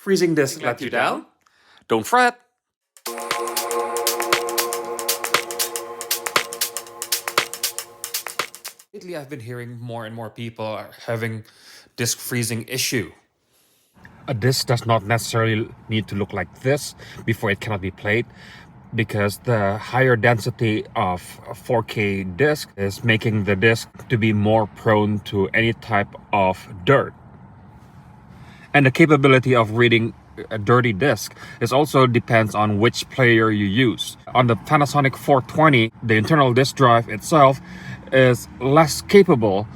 Freezing disk let you down? Don't fret! Lately, I've been hearing more and more people are having disk freezing issue. A disk does not necessarily need to look like this before it cannot be played, because the higher density of a 4K disk is making the disk to be more prone to any type of dirt. And the capability of reading a dirty disk is also depends on which player you use. On the Panasonic 420, the internal disk drive itself is less capable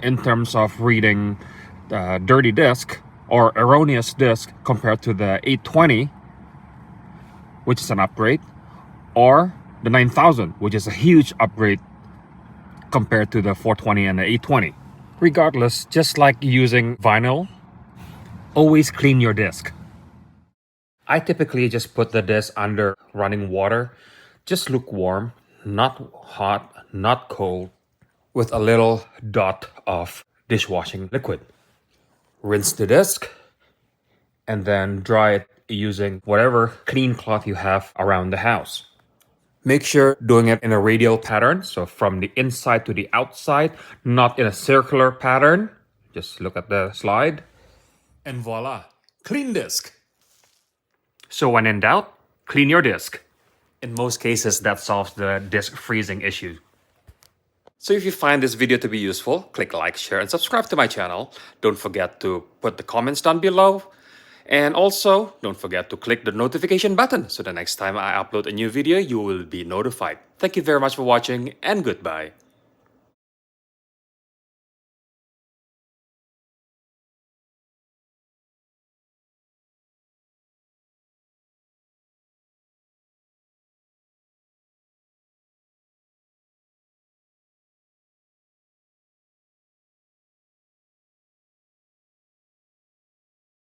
in terms of reading dirty disk or erroneous disk compared to the 820, which is an upgrade, or the 9000, which is a huge upgrade compared to the 420 and the 820. Regardless, just like using vinyl, always clean your disk. I typically just put the disk under running water, just lukewarm, not hot, not cold, with a little dot of dishwashing liquid. Rinse the disk and then dry it using whatever clean cloth you have around the house. Make sure doing it in a radial pattern, so from the inside to the outside, not in a circular pattern. Just look at the slide. And voila, clean disk. So when in doubt, clean your disk. In most cases, that solves the disk freezing issue. So if you find this video to be useful, click like, share, and subscribe to my channel. Don't forget to put the comments down below. And also, don't forget to click the notification button so the next time I upload a new video, you will be notified. Thank you very much for watching, and goodbye.